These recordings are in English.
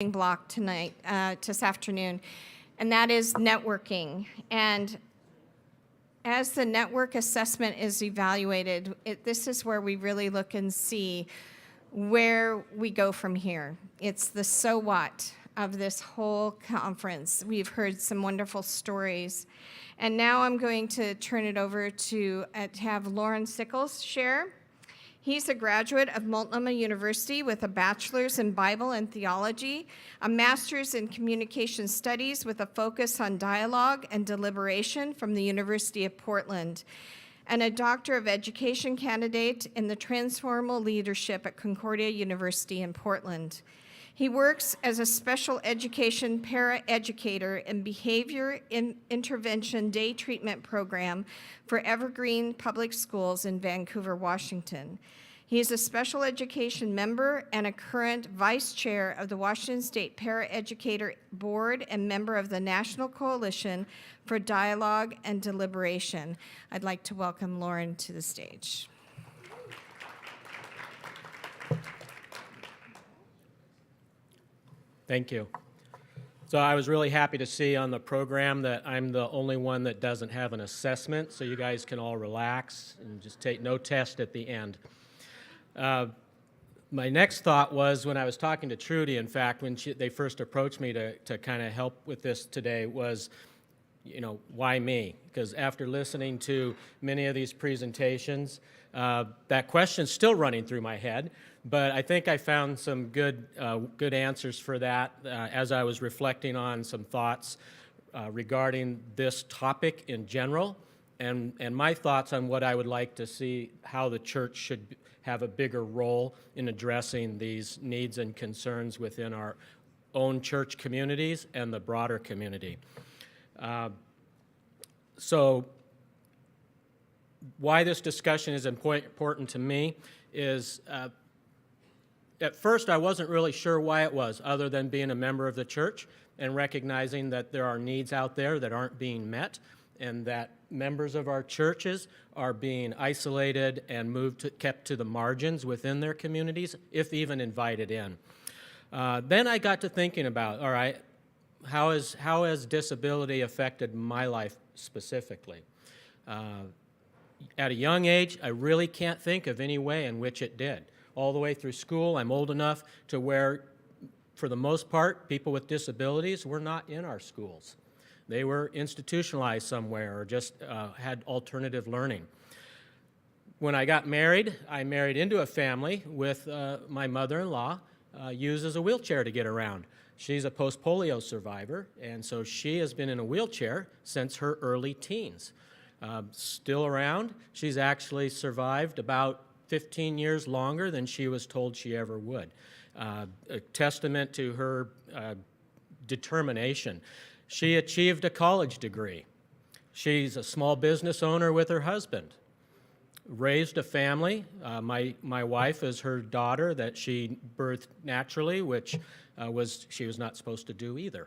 block tonight, this afternoon, and that is networking. And as the network assessment is evaluated, this is where we really look and see where we go from here. It's the so what of this whole conference. We've heard some wonderful stories. And now I'm going to turn it over to have Lauren Sickles share. He's a graduate of Multnomah University with a bachelor's in Bible and theology, a master's in communication studies with a focus on dialogue and deliberation from the University of Portland, and a Doctor of Education candidate in the transformational leadership at Concordia University in Portland. He works as a special education paraeducator in behavior intervention day treatment program for Evergreen Public Schools in Vancouver, Washington. He is a special education member and a current vice chair of the Washington State Paraeducator Board and member of the National Coalition for Dialogue and Deliberation. I'd like to welcome Lauren to the stage. Thank you. So I was really happy to see on the program that I'm the only one that doesn't have an assessment, so you guys can all relax and just take no test at the end. My next thought was when I was talking to Trudy, in fact, when they first approached me to kind of help with this today was, why me? Because after listening to many of these presentations, that question's still running through my head. But I think I found some good answers for that as I was reflecting on some thoughts regarding this topic in general, and my thoughts on what I would like to see how the church should have a bigger role in addressing these needs and concerns within our own church communities and the broader community. So why this discussion is important to me is at first, I wasn't really sure why it was, other than being a member of the church and recognizing that there are needs out there that aren't being met, and that members of our churches are being isolated and kept to the margins within their communities, if even invited in. Then I got to thinking about, all right, how has disability affected my life specifically? At a young age, I really can't think of any way in which it did. All the way through school, I'm old enough to where, for the most part, people with disabilities were not in our schools. They were institutionalized somewhere or just had alternative learning. When I got married, I married into a family with my mother-in-law uses a wheelchair to get around. She's a post-polio survivor, and so she has been in a wheelchair since her early teens. Still around. She's actually survived about 15 years longer than she was told she ever would. A testament to her determination. She achieved a college degree. She's a small business owner with her husband. Raised a family. My wife is her daughter that she birthed naturally, which she was not supposed to do either.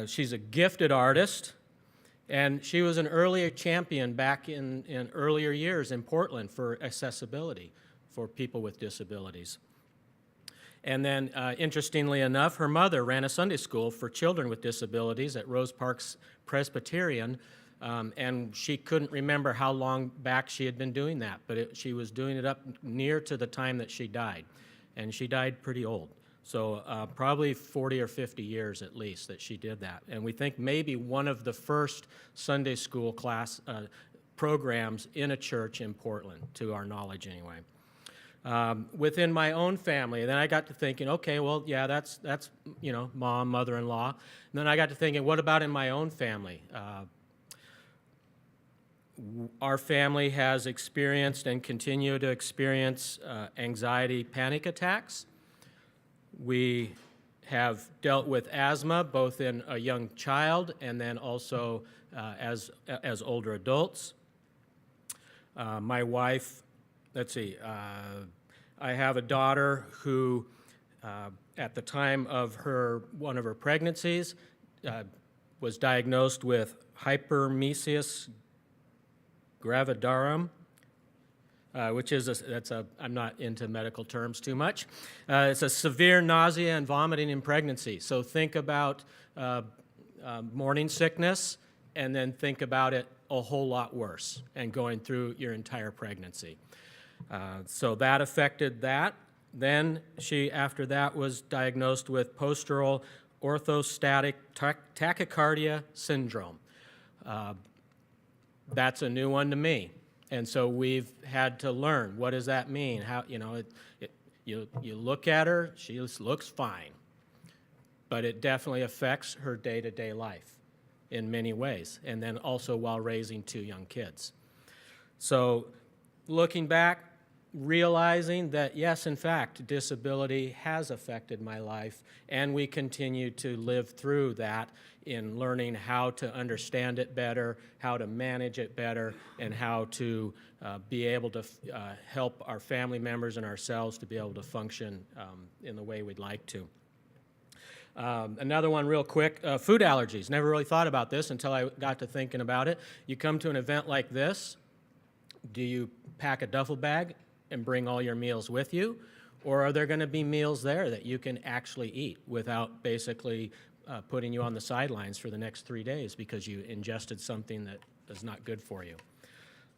She's a gifted artist. And she was an earlier champion back in earlier years in Portland for accessibility for people with disabilities. And then, interestingly enough, her mother ran a Sunday school for children with disabilities at Rose Parks Presbyterian, and she couldn't remember how long back she had been doing that, but she was doing it up near to the time that she died, and she died pretty old. So probably 40 or 50 years at least that she did that. And we think maybe one of the first Sunday school class programs in a church in Portland, to our knowledge anyway. Within my own family, then I got to thinking, okay, well, yeah, that's mom, mother-in-law. And then I got to thinking, what about in my own family? Our family has experienced and continue to experience anxiety panic attacks. We have dealt with asthma both in a young child and then also as older adults. My wife, I have a daughter who, at the time of one of her pregnancies, was diagnosed with hyperemesis gravidarum, which is I'm not into medical terms too much. It's a severe nausea and vomiting in pregnancy. So think about morning sickness, and then think about it a whole lot worse and going through your entire pregnancy. So that affected that. Then she, after that, was diagnosed with postural orthostatic tachycardia syndrome. That's a new one to me. And so we've had to learn, what does that mean? How, you look at her, she looks fine. But it definitely affects her day-to-day life in many ways, and then also while raising 2 young kids. So looking back, realizing that, yes, in fact, disability has affected my life, and we continue to live through that in learning how to understand it better, how to manage it better, and how to be able to help our family members and ourselves to be able to function in the way we'd like to. Another one real quick, food allergies. Never really thought about this until I got to thinking about it. You come to an event like this, do you pack a duffel bag and bring all your meals with you? Or are there going to be meals there that you can actually eat without basically putting you on the sidelines for the next 3 days because you ingested something that is not good for you?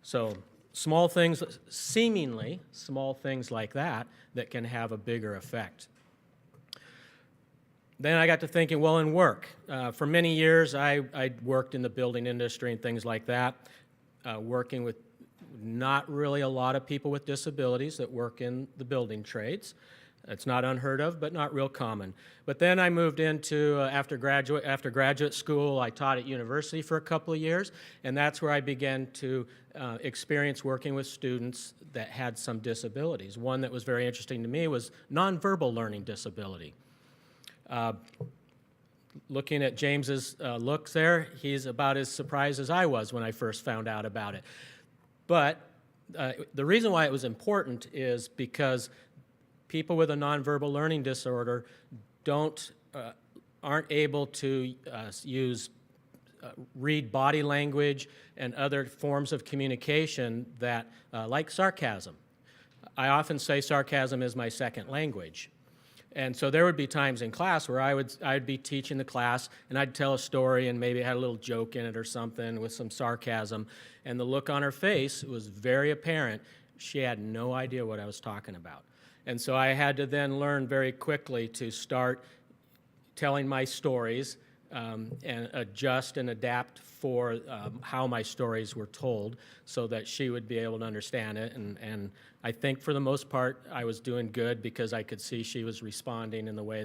So small things, seemingly small things like that, that can have a bigger effect. Then I got to thinking, well, in work. For many years, I worked in the building industry and things like that, working with not really a lot of people with disabilities that work in the building trades. It's not unheard of, but not real common. But then I moved into, after graduate school, I taught at university for a couple of years, and that's where I began to experience working with students that had some disabilities. One that was very interesting to me was nonverbal learning disability. Looking at James's looks there, he's about as surprised as I was when I first found out about it. But the reason why it was important is because people with a nonverbal learning disorder aren't able to read body language and other forms of communication that, like sarcasm. I often say sarcasm is my second language. And so there would be times in class where I'd be teaching the class, and I'd tell a story, and maybe it had a little joke in it or something with some sarcasm, and the look on her face was very apparent. She had no idea what I was talking about. And so I had to then learn very quickly to start telling my stories and adjust and adapt for how my stories were told so that she would be able to understand it. And I think for the most part I was doing good because I could see she was responding in the way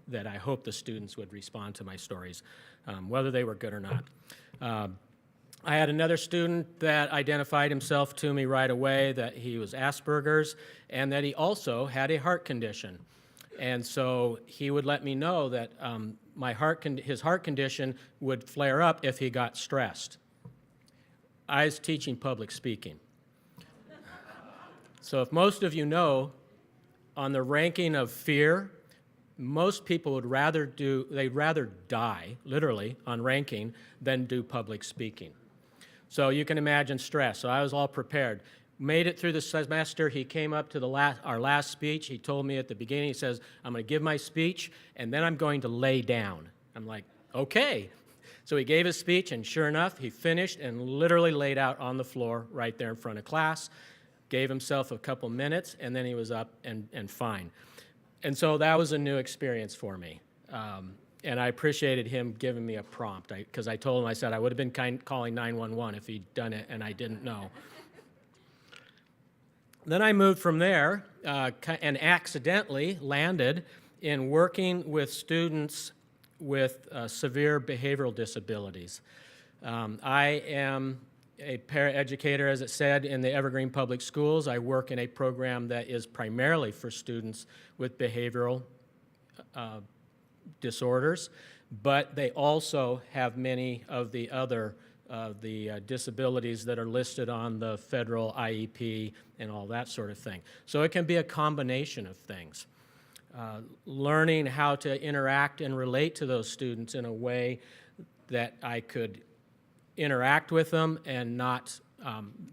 that I hoped the students would respond to my stories, whether they were good or not. I had another student that identified himself to me right away that he was Asperger's and that he also had a heart condition. And so he would let me know that his heart condition would flare up if he got stressed. I was teaching public speaking. So if most of you know, on the ranking of fear, most people they'd rather die, literally, on ranking, than do public speaking. So you can imagine stress. So I was all prepared. Made it through the semester. He came up to our last speech. He told me at the beginning, he says, I'm going to give my speech, and then I'm going to lay down. I'm like, okay. So he gave his speech, and sure enough, he finished and literally laid out on the floor right there in front of class, gave himself a couple minutes, and then he was up and fine. And so that was a new experience for me. And I appreciated him giving me a prompt, because I told him, I said, I would have been calling 911 if he'd done it, and I didn't know. Then I moved from there and accidentally landed in working with students with severe behavioral disabilities. I am a paraeducator, as it said, in the Evergreen Public Schools. I work in a program that is primarily for students with behavioral disorders, but they also have many of the other disabilities that are listed on the federal IEP and all that sort of thing. So it can be a combination of things. Learning how to interact and relate to those students in a way that I could interact with them and not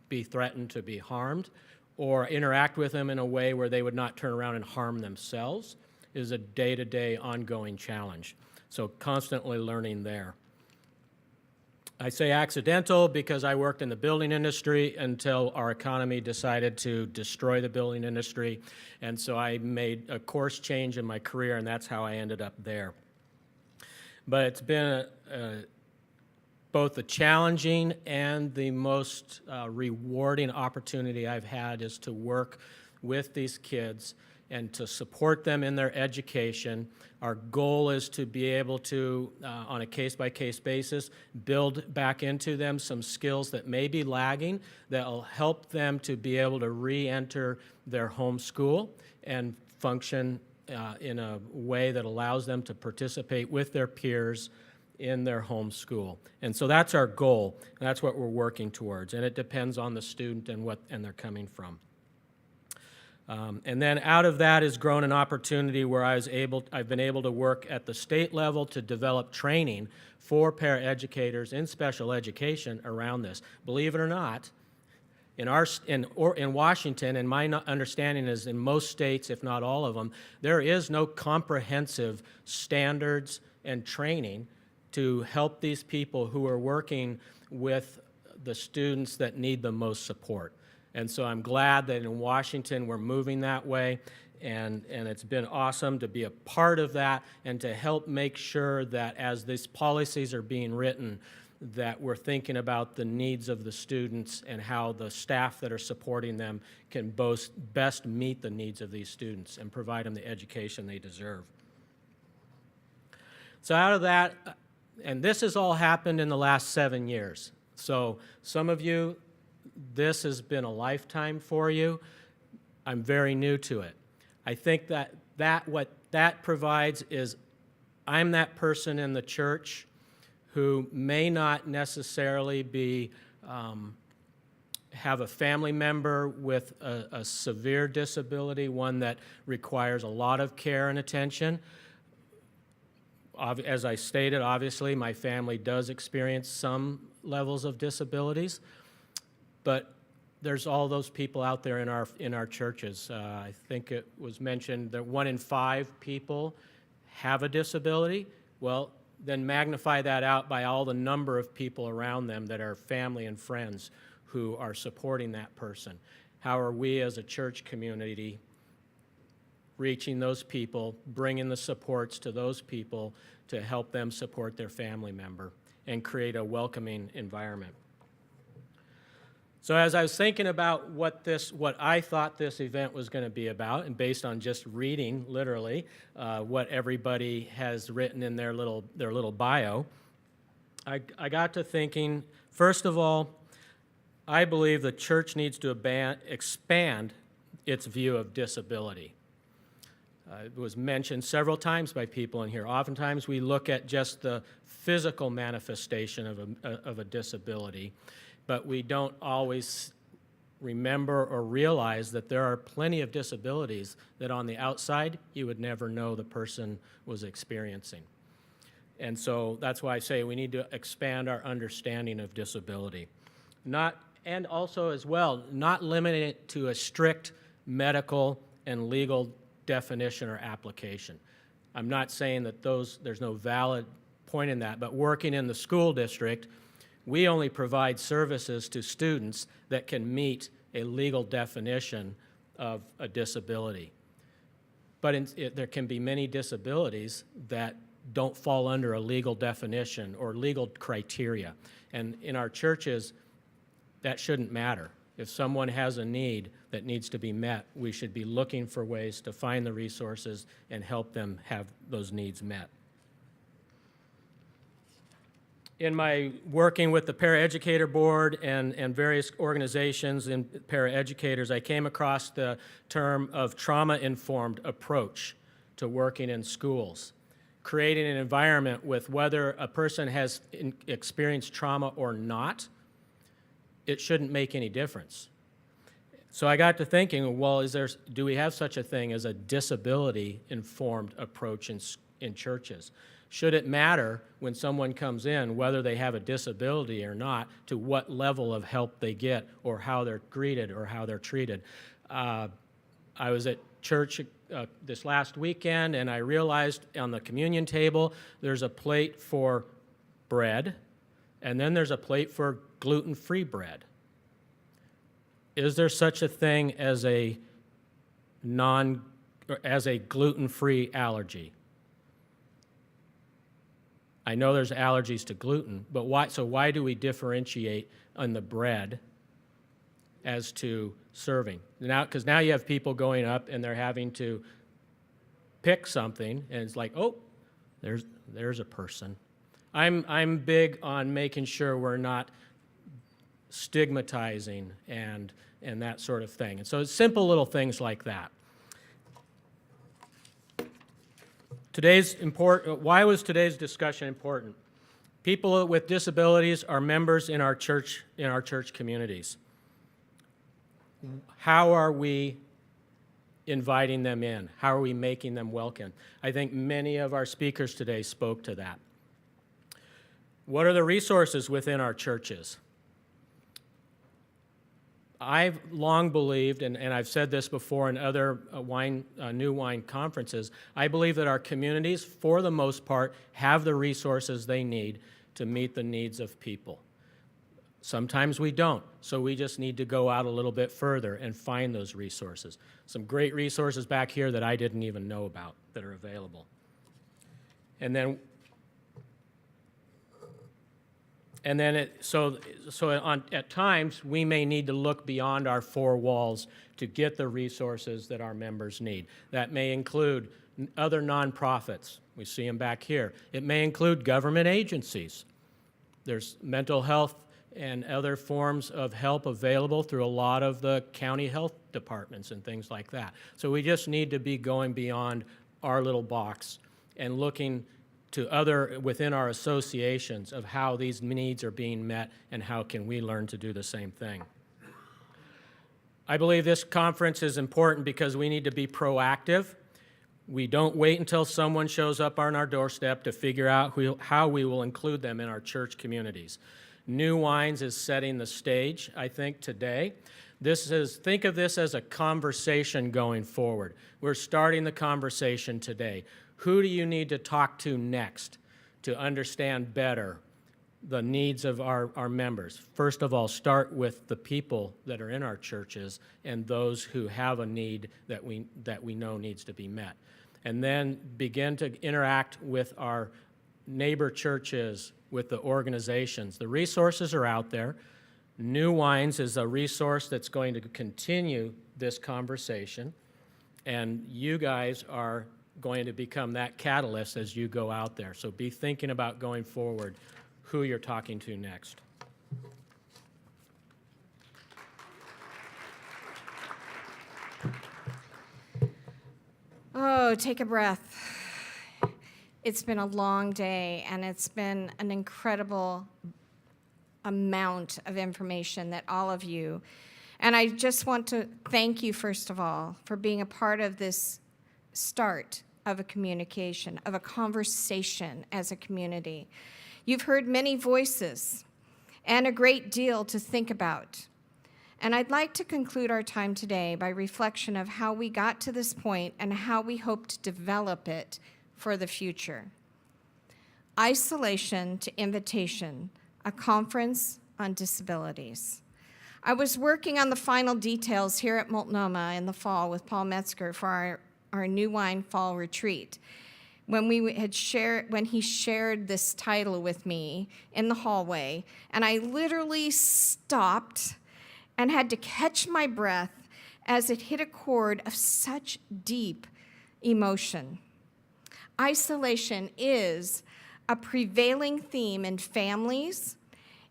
be threatened to be harmed, or interact with them in a way where they would not turn around and harm themselves is a day-to-day ongoing challenge. So constantly learning there. I say accidental because I worked in the building industry until our economy decided to destroy the building industry. And so I made a course change in my career, and that's how I ended up there. But it's been both the challenging and the most rewarding opportunity I've had is to work with these kids and to support them in their education. Our goal is to be able to, on a case-by-case basis, build back into them some skills that may be lagging that will help them to be able to re-enter their home school and function in a way that allows them to participate with their peers in their home school. And so that's our goal, and that's what we're working towards, and it depends on the student and they're coming from. And then out of that has grown an opportunity where I've been able to work at the state level to develop training for paraeducators in special education around this. Believe it or not, in Washington, and my understanding is in most states, if not all of them, there is no comprehensive standards and training to help these people who are working with the students that need the most support. And so I'm glad that in Washington we're moving that way, and it's been awesome to be a part of that and to help make sure that as these policies are being written, that we're thinking about the needs of the students and how the staff that are supporting them can best meet the needs of these students and provide them the education they deserve. So out of that, and this has all happened in the last 7 years. So some of you, this has been a lifetime for you. I'm very new to it. I think that what that provides is I'm that person in the church who may not necessarily have a family member with a severe disability, one that requires a lot of care and attention. As I stated, obviously, my family does experience some levels of disabilities, but there's all those people out there in our churches. I think it was mentioned that 1 in 5 people have a disability. Well, then magnify that out by all the number of people around them that are family and friends who are supporting that person. How are we as a church community reaching those people, bringing the supports to those people to help them support their family member and create a welcoming environment? So as I was thinking about what I thought this event was going to be about, and based on just reading, literally, what everybody has written in their little bio, I got to thinking, first of all, I believe the church needs to expand its view of disability. It was mentioned several times by people in here. Oftentimes we look at just the physical manifestation of a disability, but we don't always remember or realize that there are plenty of disabilities that on the outside you would never know the person was experiencing. And so that's why I say we need to expand our understanding of disability. And also as well, not limiting it to a strict medical and legal definition or application. I'm not saying that there's no valid point in that, but working in the school district, we only provide services to students that can meet a legal definition of a disability. But there can be many disabilities that don't fall under a legal definition or legal criteria. And in our churches, that shouldn't matter. If someone has a need that needs to be met, we should be looking for ways to find the resources and help them have those needs met. In my working with the Paraeducator Board and various organizations and paraeducators, I came across the term of trauma-informed approach to working in schools, creating an environment with whether a person has experienced trauma or not, it shouldn't make any difference. So I got to thinking, well, do we have such a thing as a disability-informed approach in churches? Should it matter when someone comes in, whether they have a disability or not, to what level of help they get or how they're greeted or how they're treated? I was at church this last weekend, and I realized on the communion table there's a plate for bread, and then there's a plate for gluten-free bread. Is there such a thing as a gluten-free allergy? I know there's allergies to gluten, but why do we differentiate on the bread as to serving? Because now you have people going up and they're having to pick something, and it's like, oh, there's a person. I'm big on making sure we're not stigmatizing and that sort of thing. And so it's simple little things like that. Why was today's discussion important? People with disabilities are members in our church communities. How are we inviting them in? How are we making them welcome? I think many of our speakers today spoke to that. What are the resources within our churches? I've long believed, and I've said this before in other new wine conferences, I believe that our communities, for the most part, have the resources they need to meet the needs of people. Sometimes we don't, so we just need to go out a little bit further and find those resources. Some great resources back here that I didn't even know about that are available. And then at times, we may need to look beyond our four walls to get the resources that our members need. That may include other nonprofits. We see them back here. It may include government agencies. There's mental health and other forms of help available through a lot of the county health departments and things like that. So we just need to be going beyond our little box and looking to other within our associations of how these needs are being met and how can we learn to do the same thing. I believe this conference is important because we need to be proactive. We don't wait until someone shows up on our doorstep to figure out how we will include them in our church communities. New Wines is setting the stage, I think, today. Think of this as a conversation going forward. We're starting the conversation today. Who do you need to talk to next to understand better the needs of our members? First of all, start with the people that are in our churches and those who have a need that we know needs to be met. And then begin to interact with our neighbor churches, with the organizations. The resources are out there. New Wines is a resource that's going to continue this conversation, and you guys are going to become that catalyst as you go out there. So be thinking about going forward who you're talking to next. Oh, take a breath. It's been a long day, and it's been an incredible amount of information that all of you, and I just want to thank you, first of all, for being a part of this start of a communication, of a conversation as a community. You've heard many voices and a great deal to think about. And I'd like to conclude our time today by reflection of how we got to this point and how we hope to develop it for the future. Isolation to Invitation, a conference on disabilities. I was working on the final details here at Multnomah in the fall with Paul Metzger for our New Wine Fall Retreat. When he shared this title with me in the hallway, and I literally stopped and had to catch my breath as it hit a chord of such deep emotion. Isolation is a prevailing theme in families,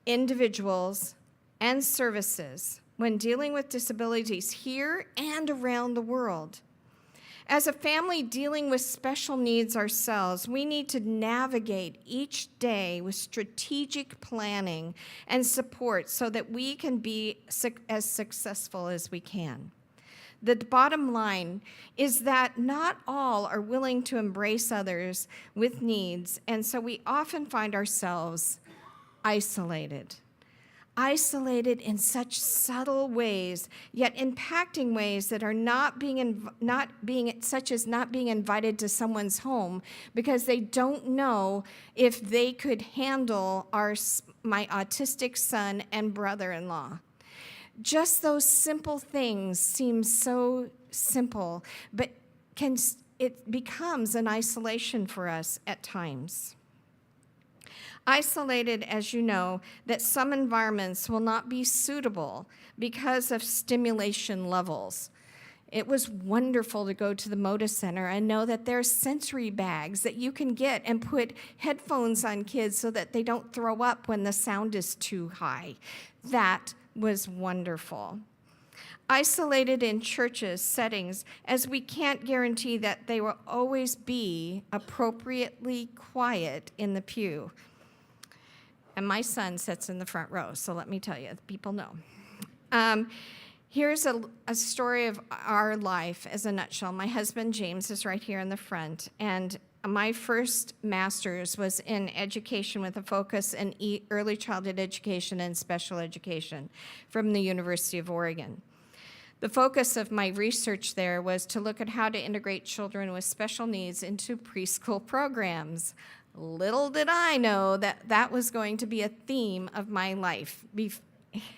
individuals, and services when dealing with disabilities here and around the world. As a family dealing with special needs ourselves, we need to navigate each day with strategic planning and support so that we can be as successful as we can. The bottom line is that not all are willing to embrace others with needs, and so we often find ourselves isolated. Isolated in such subtle ways, yet impacting ways that are not being invited to someone's home because they don't know if they could handle my autistic son and brother-in-law. Just those simple things seem so simple, but it becomes an isolation for us at times. Isolated, as you know, that some environments will not be suitable because of stimulation levels. It was wonderful to go to the Moda Center and know that there's sensory bags that you can get and put headphones on kids so that they don't throw up when the sound is too high. That was wonderful. Isolated in churches, settings, as we can't guarantee that they will always be appropriately quiet in the pew. And my son sits in the front row, so let me tell you, people know. Here's a story of our life as a nutshell. My husband, James, is right here in the front, and my first master's was in education with a focus in early childhood education and special education from the University of Oregon. The focus of my research there was to look at how to integrate children with special needs into preschool programs. Little did I know that that was going to be a theme of my life.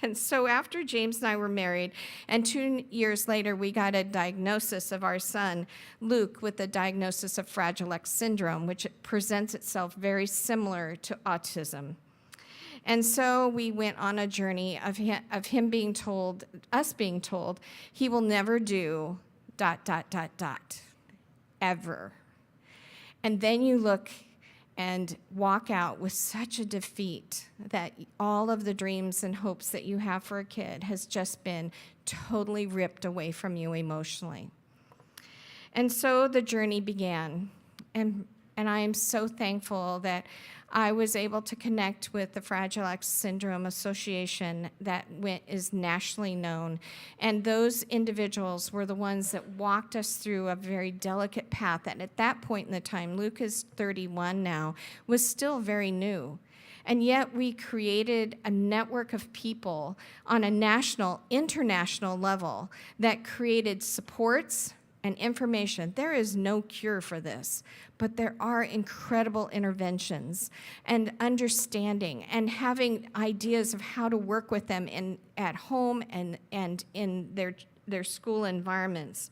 And so after James and I were married, and 2 years later, we got a diagnosis of our son, Luke, with the diagnosis of Fragile X syndrome, which presents itself very similar to autism. And so we went on a journey of him being told, us being told, he will never do ... ever. And then you look and walk out with such a defeat that all of the dreams and hopes that you have for a kid has just been totally ripped away from you emotionally. And so the journey began. And I am so thankful that I was able to connect with the Fragile X Syndrome Association that is nationally known. And those individuals were the ones that walked us through a very delicate path that at that point in the time, Luke is 31 now, was still very new. And yet we created a network of people on a national, international level that created supports and information. There is no cure for this, but there are incredible interventions and understanding and having ideas of how to work with them at home and in their school environments.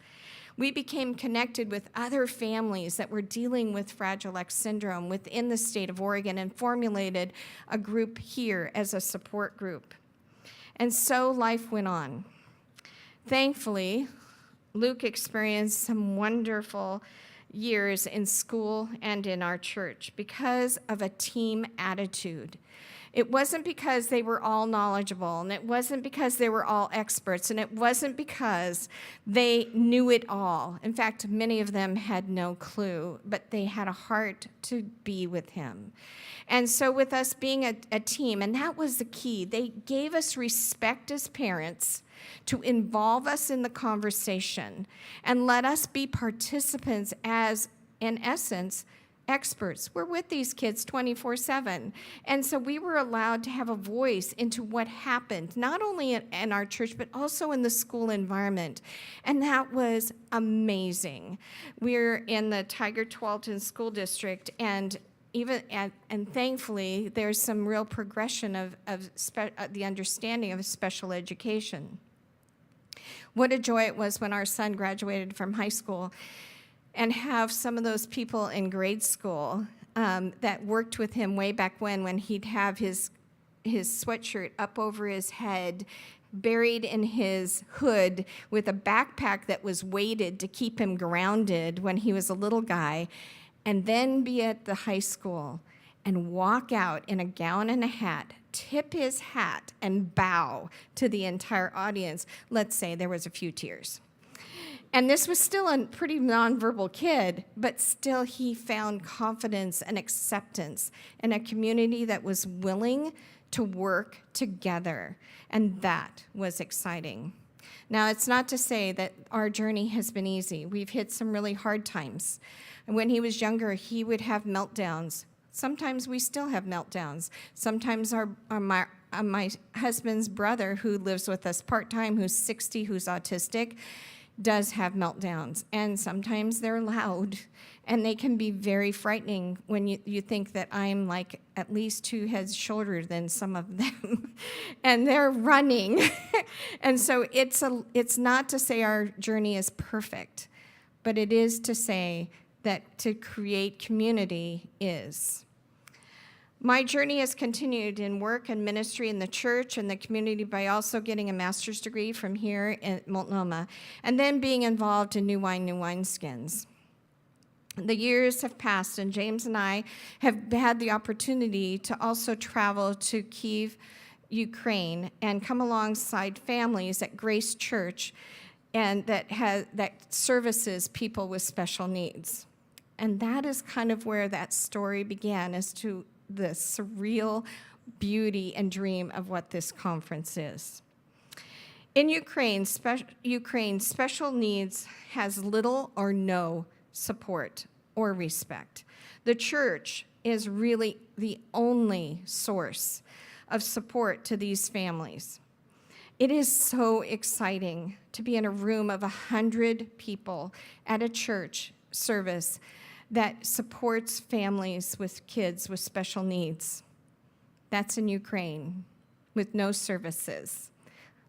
We became connected with other families that were dealing with Fragile X syndrome within the state of Oregon and formulated a group here as a support group. And so life went on. Thankfully, Luke experienced some wonderful years in school and in our church because of a team attitude. It wasn't because they were all knowledgeable, and it wasn't because they were all experts, and it wasn't because they knew it all. In fact, many of them had no clue, but they had a heart to be with him. And so with us being a team, and that was the key, they gave us respect as parents to involve us in the conversation and let us be participants as, in essence, experts. We're with these kids 24/7. And so we were allowed to have a voice into what happened, not only in our church, but also in the school environment. And that was amazing. We're in the Tigard-Tualatin School District, and thankfully, there's some real progression of the understanding of special education. What a joy it was when our son graduated from high school and have some of those people in grade school that worked with him way back when he'd have his sweatshirt up over his head, buried in his hood with a backpack that was weighted to keep him grounded when he was a little guy, and then be at the high school and walk out in a gown and a hat, tip his hat, and bow to the entire audience. Let's say there was a few tears. And this was still a pretty nonverbal kid, but still he found confidence and acceptance in a community that was willing to work together. And that was exciting. Now, it's not to say that our journey has been easy. We've hit some really hard times. And when he was younger, he would have meltdowns. Sometimes we still have meltdowns. Sometimes my husband's brother, who lives with us part-time, who's 60, who's autistic, does have meltdowns. And sometimes they're loud, and they can be very frightening when you think that I'm like at least 2 heads shorter than some of them, and they're running. And so it's not to say our journey is perfect, but it is to say that to create community is. My journey has continued in work and ministry in the church and the community by also getting a master's degree from here at Multnomah, and then being involved in New Wineskins. The years have passed, and James and I have had the opportunity to also travel to Kyiv, Ukraine, and come alongside families at Grace Church, and that services people with special needs. And that is kind of where that story began, as to the surreal beauty and dream of what this conference is. In Ukraine, special needs has little or no support or respect. The church is really the only source of support to these families. It is so exciting to be in a room of 100 people at a church service that supports families with kids with special needs. That's in Ukraine, with no services,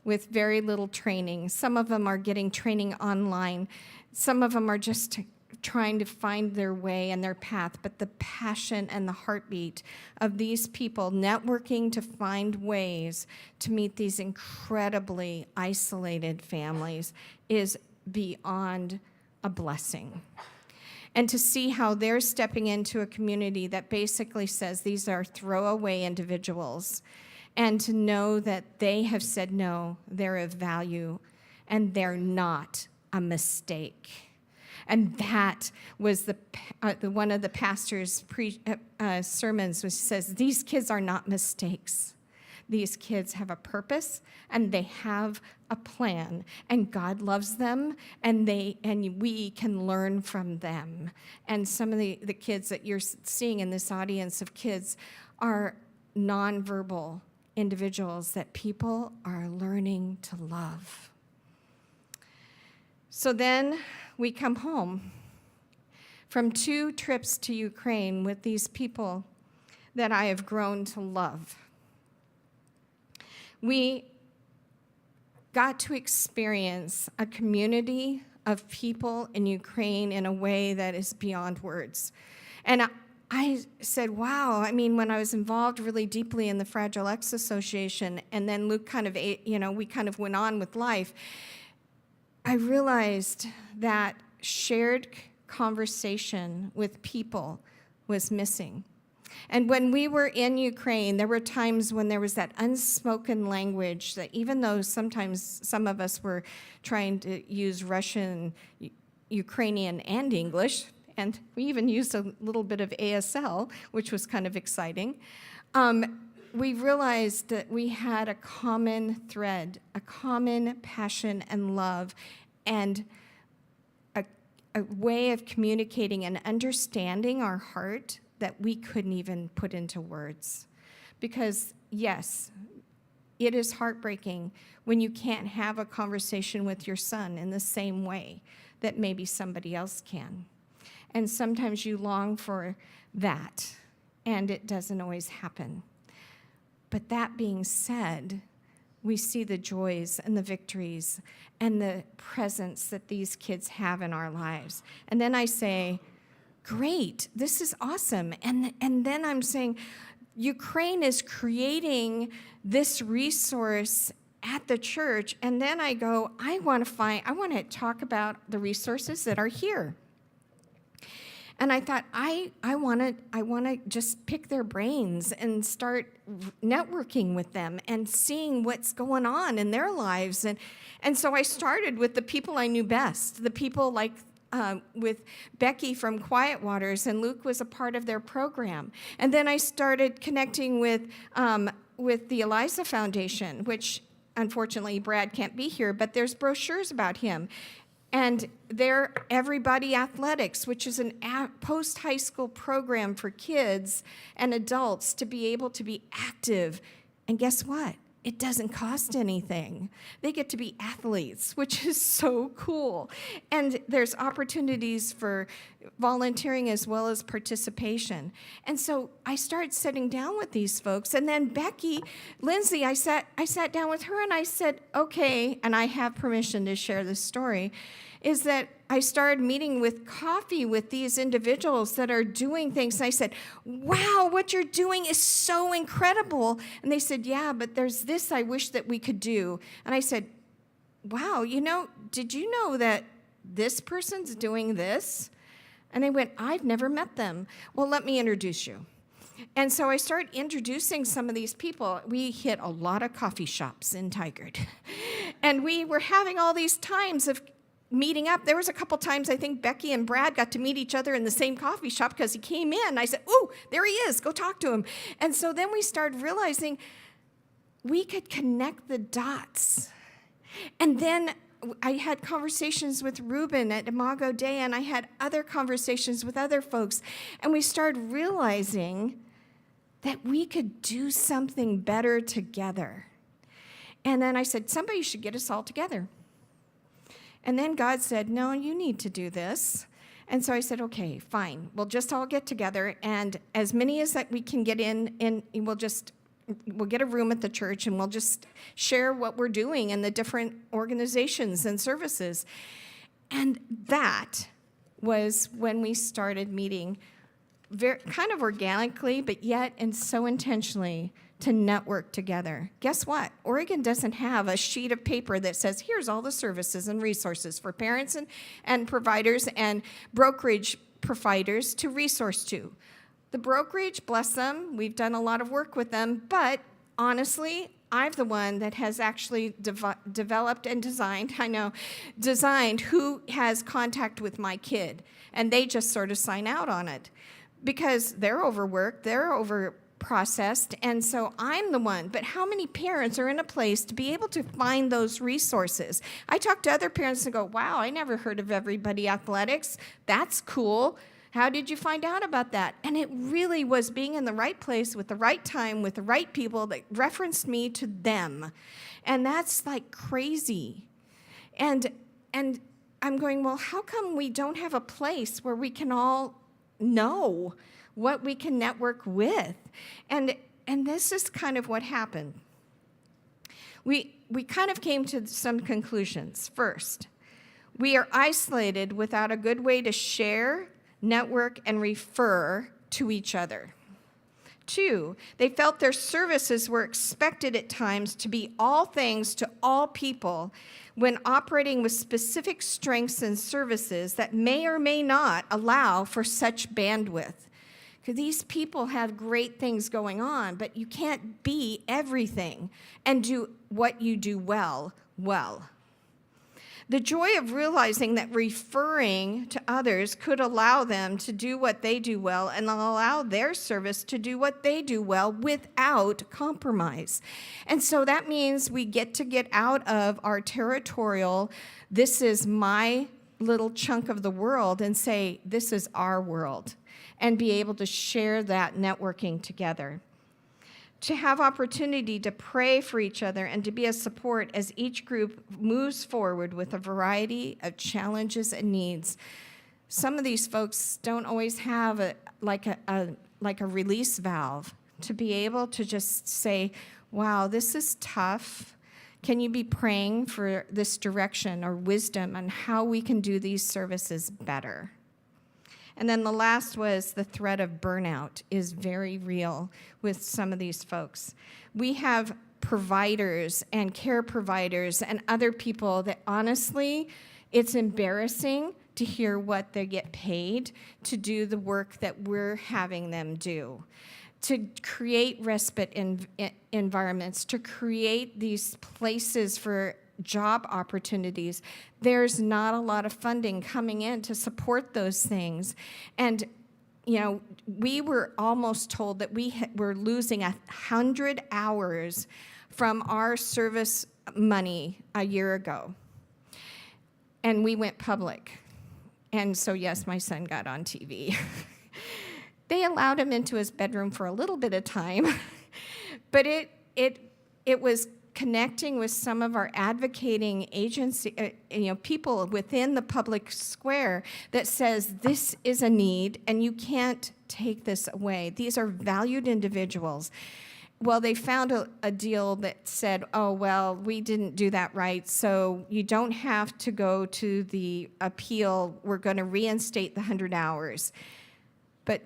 with very little training. Some of them are getting training online. Some of them are just trying to find their way and their path, but the passion and the heartbeat of these people networking to find ways to meet these incredibly isolated families is beyond a blessing. And to see how they're stepping into a community that basically says these are throwaway individuals, and to know that they have said no, they're of value, and they're not a mistake. And that was one of the pastor's sermons, which says, these kids are not mistakes. These kids have a purpose, and they have a plan, and God loves them, and we can learn from them. And some of the kids that you're seeing in this audience of kids are nonverbal individuals that people are learning to love. So then we come home from 2 trips to Ukraine with these people that I have grown to love. We got to experience a community of people in Ukraine in a way that is beyond words. And I said, wow, I mean, when I was involved really deeply in the Fragile X Association, and then Luke we kind of went on with life, I realized that shared conversation with people was missing. And when we were in Ukraine, there were times when there was that unspoken language that, even though sometimes some of us were trying to use Russian, Ukrainian, and English, and we even used a little bit of ASL, which was kind of exciting, we realized that we had a common thread, a common passion and love, and a way of communicating and understanding our heart that we couldn't even put into words. Because yes, it is heartbreaking when you can't have a conversation with your son in the same way that maybe somebody else can. And sometimes you long for that, and it doesn't always happen. But that being said, we see the joys and the victories and the presence that these kids have in our lives. And then I say, great, this is awesome. And then I'm saying, Ukraine is creating this resource at the church. And then I go, I want to talk about the resources that are here. And I thought, I want to just pick their brains and start networking with them and seeing what's going on in their lives. And so I started with the people I knew best, the people like with Becky from Quiet Waters, and Luke was a part of their program. And then I started connecting with the Eliza Foundation, which unfortunately, Brad can't be here, but there's brochures about him. And they're Everybody Athletics, which is an post-high school program for kids and adults to be able to be active. And guess what? It doesn't cost anything. They get to be athletes, which is so cool. And there's opportunities for volunteering as well as participation. And so I started sitting down with these folks. And then Lindsay, I sat down with her and I said, okay, and I have permission to share this story, is that I started meeting with coffee with these individuals that are doing things. And I said, wow, what you're doing is so incredible. And they said, yeah, but there's this I wish that we could do. And I said, wow, did you know that this person's doing this? And they went, I've never met them. Well, let me introduce you. And so I started introducing some of these people. We hit a lot of coffee shops in Tigard. And we were having all these times of meeting up. There was a couple times I think Becky and Brad got to meet each other in the same coffee shop because he came in. I said, oh, there he is. Go talk to him. And so then we started realizing we could connect the dots. And then I had conversations with Ruben at Imago Dei, and I had other conversations with other folks. And we started realizing that we could do something better together. And then I said, somebody should get us all together. And then God said, no, you need to do this. And so I said, okay, fine. We'll just all get together, and as many as that we can get in, and we'll get a room at the church, and we'll just share what we're doing in the different organizations and services. And that was when we started meeting kind of organically, but yet and so intentionally to network together. Guess what? Oregon doesn't have a sheet of paper that says, here's all the services and resources for parents and providers and brokerage providers to resource to. The brokerage, bless them, we've done a lot of work with them, but honestly, I'm the one that has actually developed and designed who has contact with my kid, and they just sort of sign out on it because they're overworked, they're over-processed, and so I'm the one. But how many parents are in a place to be able to find those resources? I talk to other parents and go, wow, I never heard of Everybody Athletics. That's cool. How did you find out about that? And it really was being in the right place with the right time with the right people that referenced me to them. And that's like crazy. And I'm going, well, how come we don't have a place where we can all know what we can network with? And this is kind of what happened. We kind of came to some conclusions. First, we are isolated without a good way to share, network, and refer to each other. 2, they felt their services were expected at times to be all things to all people when operating with specific strengths and services that may or may not allow for such bandwidth. Because these people have great things going on, but you can't be everything and do what you do well. The joy of realizing that referring to others could allow them to do what they do well and allow their service to do what they do well without compromise. And so that means we get out of our territorial, this is my little chunk of the world, and say, this is our world, and be able to share that networking together. To have opportunity to pray for each other and to be a support as each group moves forward with a variety of challenges and needs. Some of these folks don't always have a release valve to be able to just say, wow, this is tough. Can you be praying for this direction or wisdom on how we can do these services better? And then the last was the threat of burnout is very real with some of these folks. We have providers and care providers and other people that honestly, it's embarrassing to hear what they get paid to do the work that we're having them do. To create respite environments, to create these places for job opportunities. There's not a lot of funding coming in to support those things. And, we were almost told that we were losing 100 hours from our service money a year ago, and we went public. And so, yes, my son got on TV. They allowed him into his bedroom for a little bit of time, but it was connecting with some of our advocating agency, people within the public square that says this is a need and you can't take this away. These are valued individuals. Well, they found a deal that said, oh, well, we didn't do that right, so you don't have to go to the appeal. We're going to reinstate the 100 hours. But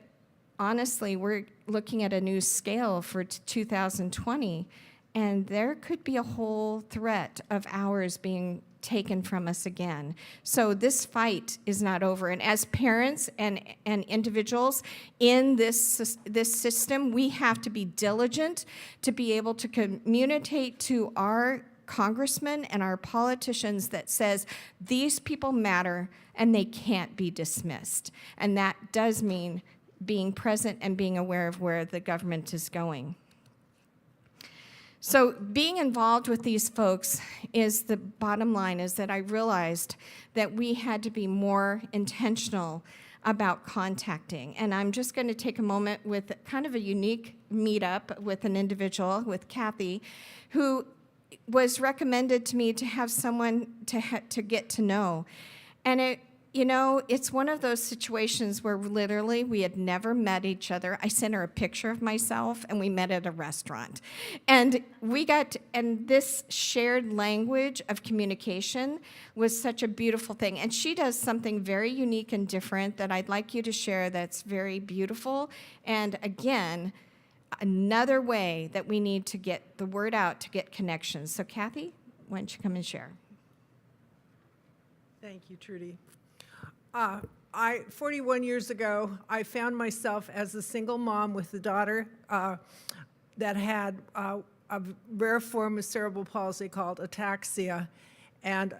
honestly, we're looking at a new scale for 2020, and there could be a whole threat of hours being taken from us again. So this fight is not over. And as parents and individuals in this system, we have to be diligent to be able to communicate to our congressmen and our politicians that says these people matter and they can't be dismissed. And that does mean being present and being aware of where the government is going. So being involved with these folks is the bottom line, is that I realized that we had to be more intentional about contacting. And I'm just going to take a moment with kind of a unique meetup with an individual, with Kathy, who was recommended to me to have someone to get to know. And it's one of those situations where literally we had never met each other. I sent her a picture of myself, and we met at a restaurant. And this shared language of communication was such a beautiful thing. And she does something very unique and different that I'd like you to share that's very beautiful. And again, another way that we need to get the word out to get connections. So Kathy, why don't you come and share? Thank you, Trudy. 41 years ago, I found myself as a single mom with a daughter that had a rare form of cerebral palsy called ataxia. And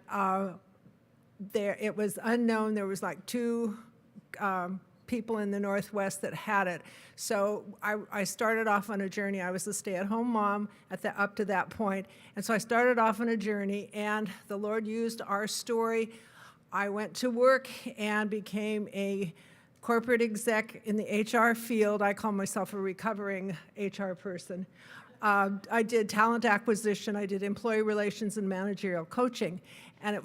it was unknown. There was like 2 people in the Northwest that had it. So I started off on a journey. I was a stay-at-home mom up to that point. And so I started off on a journey, and the Lord used our story. I went to work and became a corporate exec in the HR field. I call myself a recovering HR person. I did talent acquisition, I did employee relations and managerial coaching, and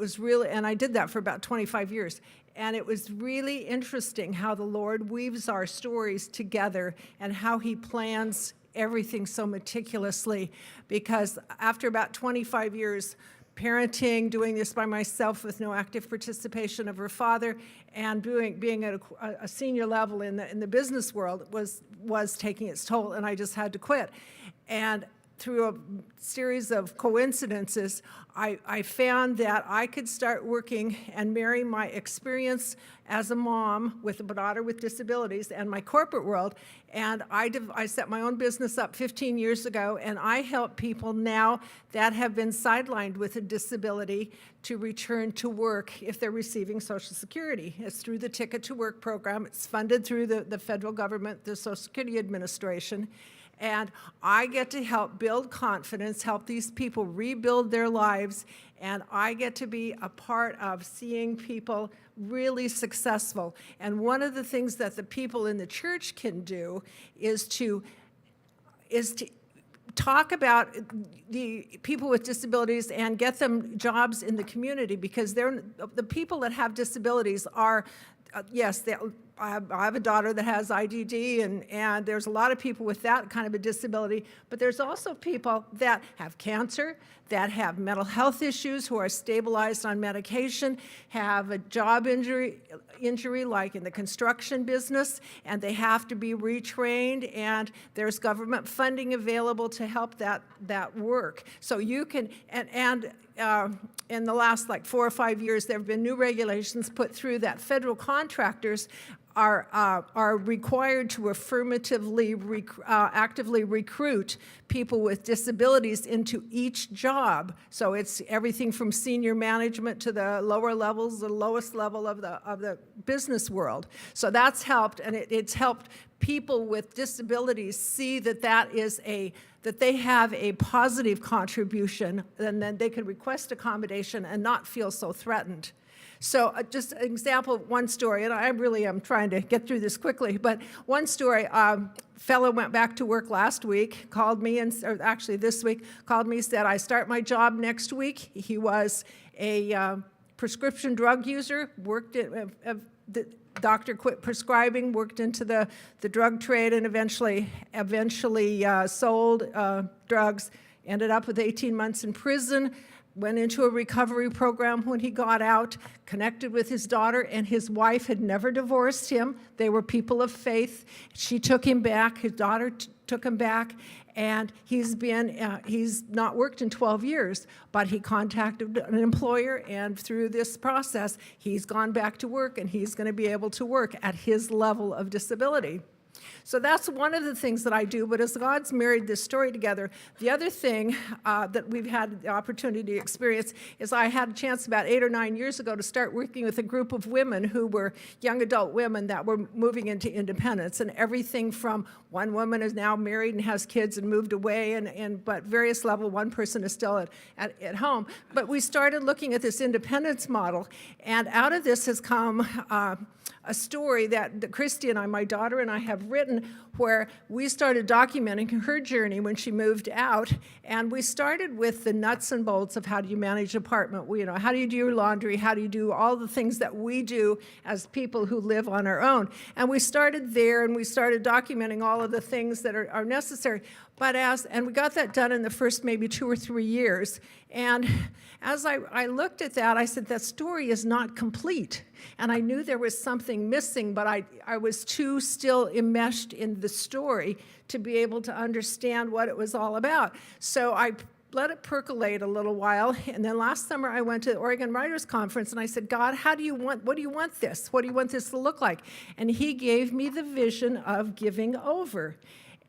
I did that for about 25 years. And it was really interesting how the Lord weaves our stories together and how He plans everything so meticulously, because after about 25 years, parenting, doing this by myself with no active participation of her father, and being at a senior level in the business world was taking its toll, and I just had to quit. And through a series of coincidences, I found that I could start working and marry my experience as a mom with a daughter with disabilities and my corporate world. And I set my own business up 15 years ago, and I help people now that have been sidelined with a disability to return to work if they're receiving Social Security. It's through the Ticket to Work program. It's funded through the federal government, the Social Security Administration. And I get to help build confidence, help these people rebuild their lives, and I get to be a part of seeing people really successful. And one of the things that the people in the church can do is to talk about the people with disabilities and get them jobs in the community, because the people that have disabilities are, yes, I have a daughter that has IDD, and there's a lot of people with that kind of a disability, but there's also people that have cancer, that have mental health issues, who are stabilized on medication, have a job injury like in the construction business, and they have to be retrained, and there's government funding available to help that work. So you can, in the last 4 or 5 years, there have been new regulations put through that federal contractors are required to affirmatively, actively recruit people with disabilities into each job. So it's everything from senior management to the lower levels, the lowest level of the business world. So that's helped, and it's helped people with disabilities see that that they have a positive contribution, and then they can request accommodation and not feel so threatened. So just an example, one story, and I really am trying to get through this quickly, but one story, fellow went back to work last week, called me, or actually this week, called me, said, I start my job next week. He was a prescription drug user, worked at, the doctor quit prescribing, worked into the drug trade, and eventually sold drugs, ended up with 18 months in prison, went into a recovery program when he got out, connected with his daughter, and his wife had never divorced him. They were people of faith. She took him back. His daughter took him back, and he's not worked in 12 years, but he contacted an employer, and through this process, he's gone back to work, and he's going to be able to work at his level of disability. So that's one of the things that I do, but as God's married this story together, the other thing that we've had the opportunity to experience is I had a chance about 8 or 9 years ago to start working with a group of women who were young adult women that were moving into independence, and everything from one woman is now married and has kids and moved away, but various level, one person is still at home. But we started looking at this independence model, and out of this has come a story that Christy and I, my daughter and I, have written, where we started documenting her journey when she moved out, and we started with the nuts and bolts of how do you manage an apartment, how do you do your laundry, how do you do all the things that we do as people who live on our own. And we started there, and we started documenting all of the things that are necessary. And we got that done in the first maybe 2 or 3 years. And as I looked at that, I said, that story is not complete. And I knew there was something missing, but I was too still enmeshed in the story to be able to understand what it was all about. So I let it percolate a little while, and then last summer I went to the Oregon Writers Conference, and I said, God, what do you want this? What do you want this to look like? And he gave me the vision of giving over.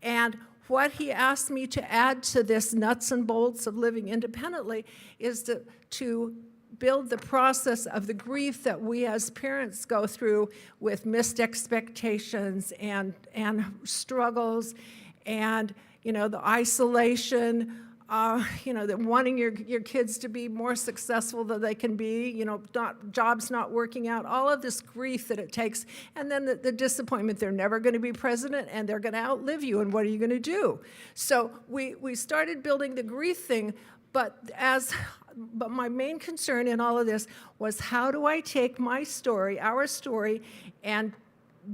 And what he asked me to add to this nuts and bolts of living independently is to build the process of the grief that we as parents go through with missed expectations and struggles and, the isolation, the wanting your kids to be more successful than they can be, jobs not working out, all of this grief that it takes, and then the disappointment they're never going to be president and they're going to outlive you, and what are you going to do? So we started building the grief thing, but my main concern in all of this was, how do I take my story, our story, and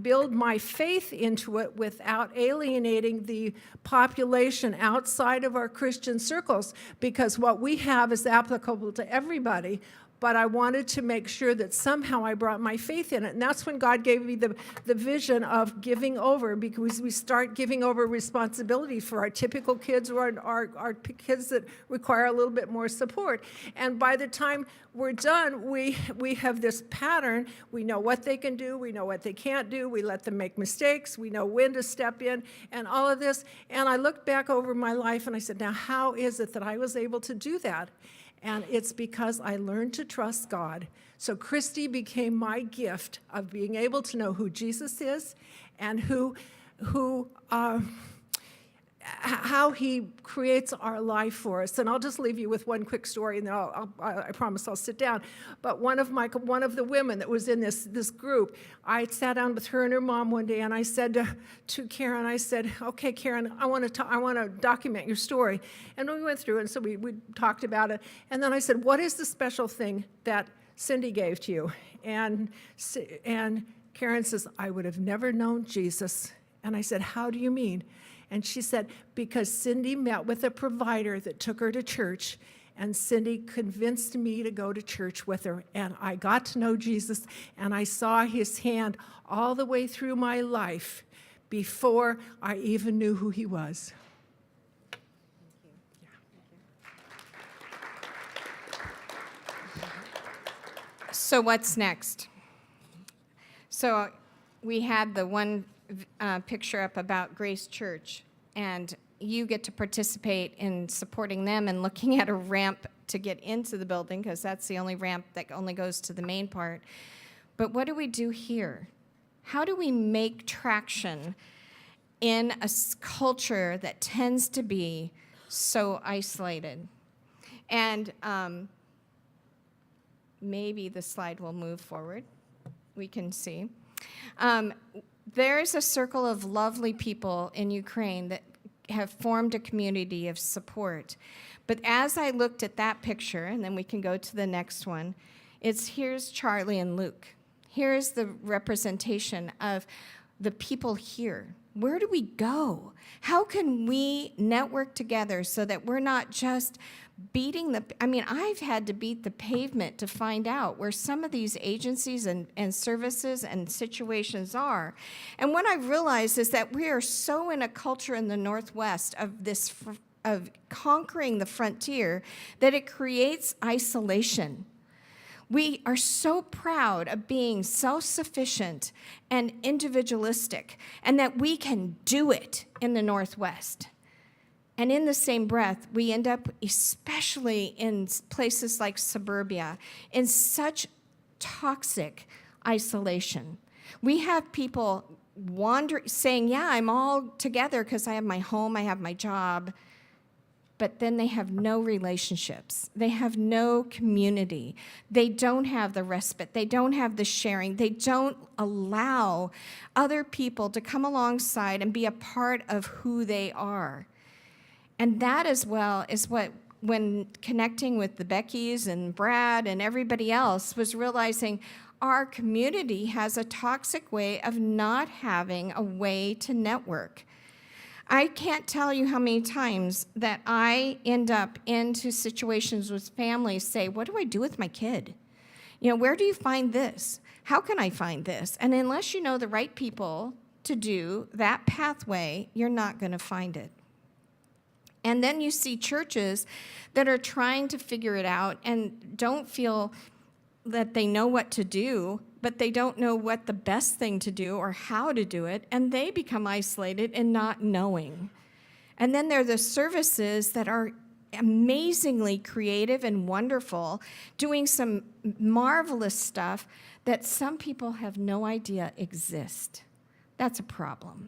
build my faith into it without alienating the population outside of our Christian circles? Because what we have is applicable to everybody, but I wanted to make sure that somehow I brought my faith in it. And that's when God gave me the vision of giving over, because we start giving over responsibility for our typical kids or our kids that require a little bit more support. And by the time we're done, we have this pattern. We know what they can do. We know what they can't do. We let them make mistakes. We know when to step in and all of this. And I looked back over my life and I said, now how is it that I was able to do that? And it's because I learned to trust God. So Christy became my gift of being able to know who Jesus is and how he creates our life for us. And I'll just leave you with one quick story, and then I promise I'll sit down. But one of the women that was in this group, I sat down with her and her mom one day, and I said to Karen, I said, okay, Karen, I want to document your story. And we went through, and so we talked about it. And then I said, what is the special thing that Cindy gave to you? And Karen says, I would have never known Jesus. And I said, how do you mean? And she said, because Cindy met with a provider that took her to church, and Cindy convinced me to go to church with her. And I got to know Jesus, and I saw his hand all the way through my life before I even knew who he was. So what's next? So we had the one picture up about Grace Church, and you get to participate in supporting them and looking at a ramp to get into the building, because that's the only ramp that only goes to the main part. But what do we do here? How do we make traction in a culture that tends to be so isolated. And maybe the slide will move forward. We can see. There's a circle of lovely people in Ukraine that have formed a community of support. But as I looked at that picture, and then we can go to the next one, here's Charlie and Luke. Here's the representation of the people here. Where do we go? How can we network together so that we're not just I've had to beat the pavement to find out where some of these agencies and services and situations are. And what I've realized is that we are so in a culture in the Northwest of conquering the frontier that it creates isolation. We are so proud of being self-sufficient and individualistic, and that we can do it in the Northwest. And in the same breath, we end up, especially in places like suburbia, in such toxic isolation. We have people saying, yeah, I'm all together because I have my home, I have my job, but then they have no relationships. They have no community. They don't have the respite. They don't have the sharing. They don't allow other people to come alongside and be a part of who they are. And that as well is what, when connecting with the Beckys and Brad and everybody else, was realizing our community has a toxic way of not having a way to network. I can't tell you how many times that I end up into situations with families say, what do I do with my kid? Where do you find this? How can I find this? And unless you know the right people to do that pathway, you're not going to find it. And then you see churches that are trying to figure it out and don't feel that they know what to do, but they don't know what the best thing to do or how to do it, and they become isolated in not knowing. And then there are the services that are amazingly creative and wonderful, doing some marvelous stuff that some people have no idea exist. That's a problem.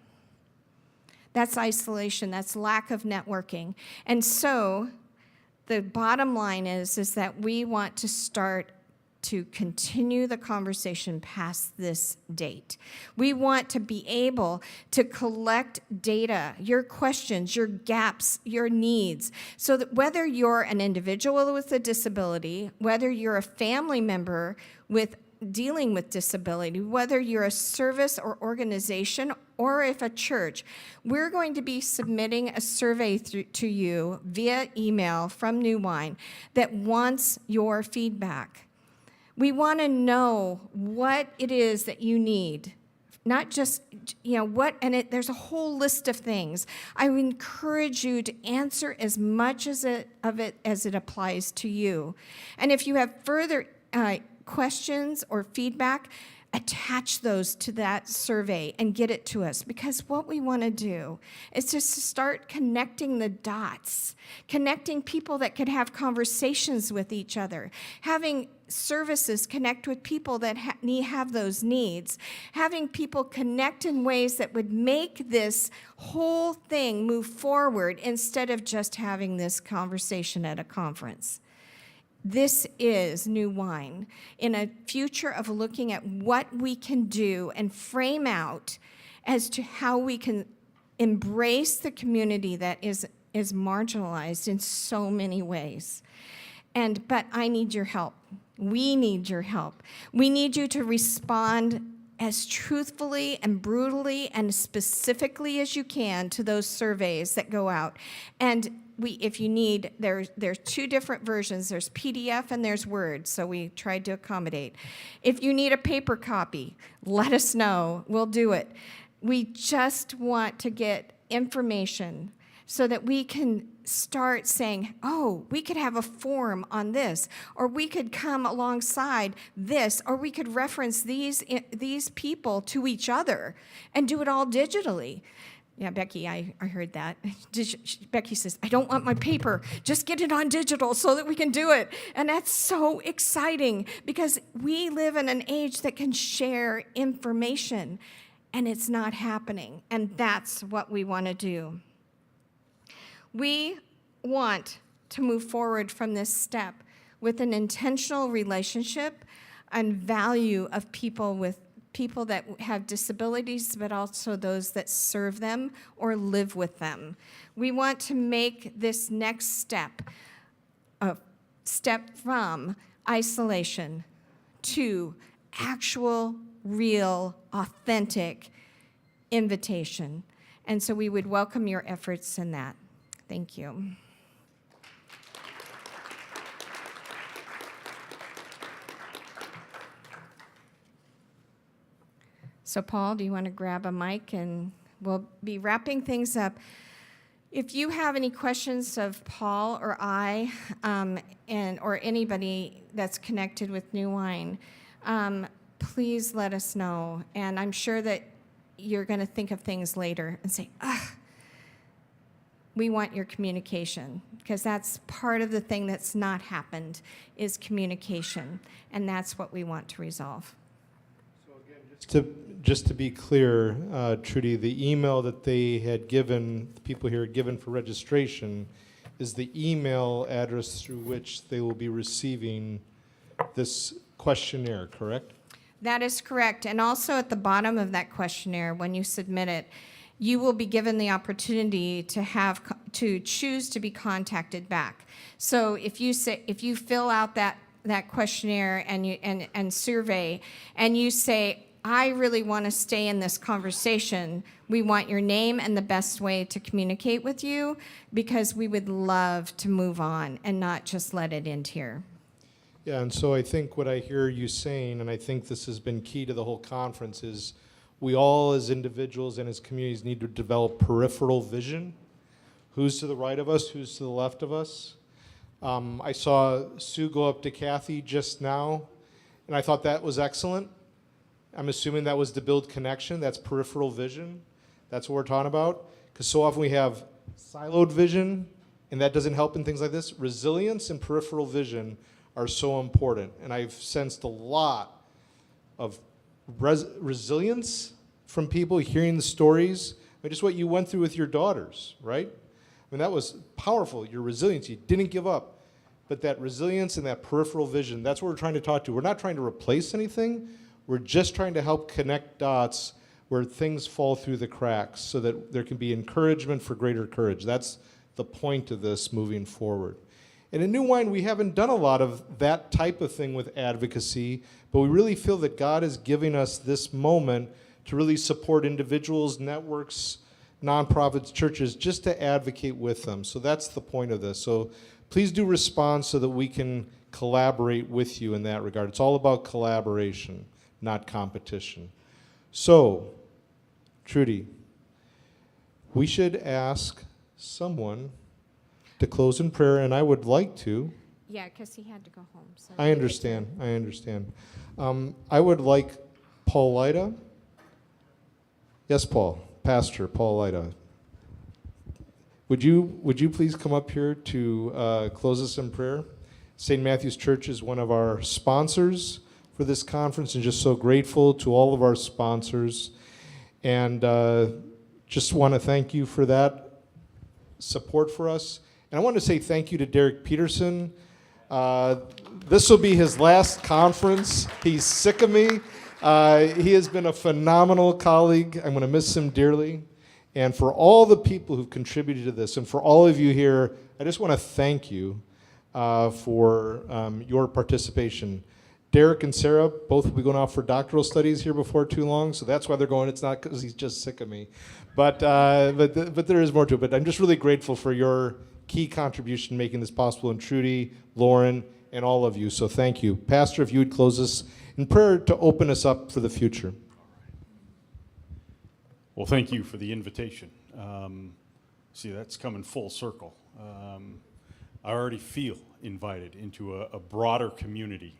That's isolation, that's lack of networking. And so the bottom line is that we want to start to continue the conversation past this date. We want to be able to collect data, your questions, your gaps, your needs, so that whether you're an individual with a disability, whether you're a family member dealing with disability, whether you're a service or organization, or if a church, we're going to be submitting a survey to you via email from New Wine that wants your feedback. We want to know what it is that you need, not just, there's a whole list of things. I would encourage you to answer as much of it as it applies to you. And if you have further questions or feedback, attach those to that survey and get it to us, because what we want to do is just to start connecting the dots, connecting people that could have conversations with each other, having services connect with people that have those needs, having people connect in ways that would make this whole thing move forward instead of just having this conversation at a conference. This is New Wine in a future of looking at what we can do and frame out as to how we can embrace the community that is marginalized in so many ways. But I need your help. We need your help. We need you to respond as truthfully and brutally and specifically as you can to those surveys that go out. And if you need, there's two different versions. There's PDF and there's Word, so we tried to accommodate. If you need a paper copy, let us know. We'll do it. We just want to get information so that we can start saying, oh, we could have a forum on this, or we could come alongside this, or we could reference these people to each other and do it all digitally. Yeah, Becky, I heard that. Becky says, I don't want my paper. Just get it on digital so that we can do it. And that's so exciting because we live in an age that can share information. and it's not happening. And that's what we want to do. We want to move forward from this step with an intentional relationship and value of people that have disabilities, but also those that serve them or live with them. We want to make this next step a step from isolation to actual, real, authentic invitation. And so we would welcome your efforts in that. Thank you. So Paul, do you want to grab a mic, and we'll be wrapping things up. If you have any questions of Paul or I, or anybody that's connected with New Wine, please let us know. And I'm sure that you're going to think of things later and say, we want your communication, because that's part of the thing that's not happened is communication, and that's what we want to resolve. So again, just to be clear, Trudy, the email that they had given, the people here had given for registration, is the email address through which they will be receiving this questionnaire, correct? That is correct. And also at the bottom of that questionnaire, when you submit it, you will be given the opportunity to choose to be contacted back. So if you fill out that questionnaire and survey, and you say, I really want to stay in this conversation, we want your name and the best way to communicate with you, because we would love to move on and not just let it end here. Yeah, and so I think what I hear you saying, and I think this has been key to the whole conference, is we all as individuals and as communities need to develop peripheral vision. Who's to the right of us, who's to the left of us? I saw Sue go up to Kathy just now, and I thought that was excellent. I'm assuming that was to build connection. That's peripheral vision. That's what we're talking about. Because so often we have siloed vision, and that doesn't help in things like this. Resilience and peripheral vision are so important. And I've sensed a lot of resilience from people hearing the stories. I mean, just what you went through with your daughters, right? I mean, that was powerful, your resilience. You didn't give up. But that resilience and that peripheral vision, that's what we're trying to talk to. We're not trying to replace anything. We're just trying to help connect dots where things fall through the cracks so that there can be encouragement for greater courage. That's the point of this moving forward. And in New Wine, we haven't done a lot of that type of thing with advocacy, but we really feel that God is giving us this moment to really support individuals, networks, nonprofits, churches, just to advocate with them. So that's the point of this. So please do respond so that we can collaborate with you in that regard. It's all about collaboration, not competition. So, Trudy, we should ask someone to close in prayer, and I would like to. Yeah, because he had to go home. So I understand. I would like Paul Lyda. Yes, Paul. Pastor Paul Lyda. Would you please come up here to close us in prayer? St. Matthew's Church is one of our sponsors for this conference, and just so grateful to all of our sponsors. And just want to thank you for that support for us. And I want to say thank you to Derek Peterson. This will be his last conference. He's sick of me. He has been a phenomenal colleague. I'm going to miss him dearly. And for all the people who've contributed to this, and for all of you here, I just want to thank you for your participation. Derek and Sarah both will be going off for doctoral studies here before too long, so that's why they're going. It's not because he's just sick of me. But there is more to it. But I'm just really grateful for your key contribution making this possible, and Trudy, Lauren, and all of you. So thank you. Pastor, if you would close us in prayer to open us up for the future. Well, thank you for the invitation. See, that's coming full circle. I already feel invited into a broader community,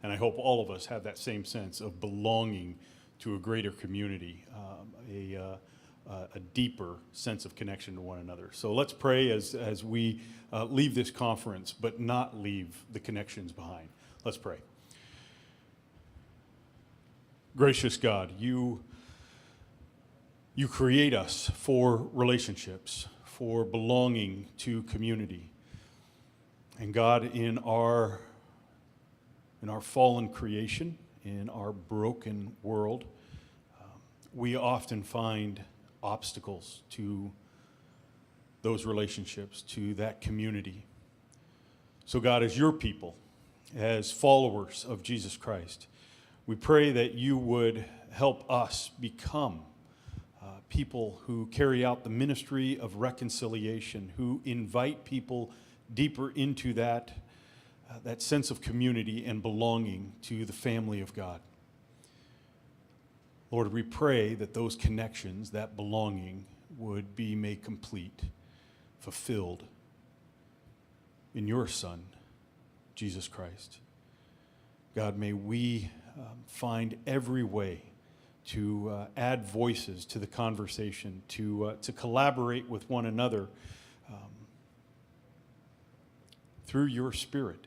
and I hope all of us have that same sense of belonging to a greater community, a deeper sense of connection to one another. So let's pray as we leave this conference, but not leave the connections behind. Let's pray. Gracious God, you You create us for relationships, for belonging to community. And God, in our fallen creation, in our broken world, we often find obstacles to those relationships, to that community. So God, as your people, as followers of Jesus Christ, we pray that you would help us become people who carry out the ministry of reconciliation, who invite people deeper into that sense of community and belonging to the family of God. Lord, we pray that those connections, that belonging, would be made complete, fulfilled in your Son, Jesus Christ. God, may we find every way to add voices to the conversation, to collaborate with one another through your Spirit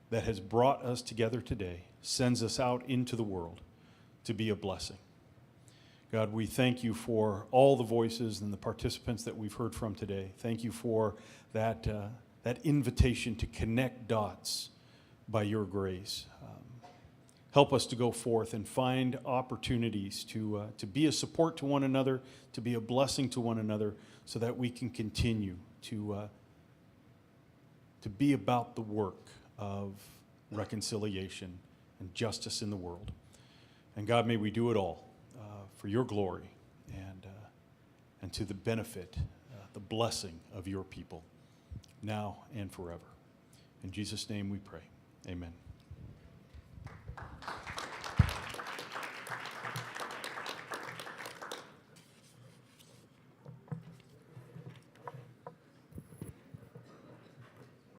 that has brought us together today, sends us out into the world to be a blessing. God, we thank you for all the voices and the participants that we've heard from today. Thank you for that invitation to connect dots by your grace. Help us to go forth and find opportunities to be a support to one another, to be a blessing to one another, so that we can continue to be about the work of reconciliation and justice in the world. And God, may we do it all for your glory and to the benefit, the blessing of your people, now and forever. In Jesus' name we pray. Amen.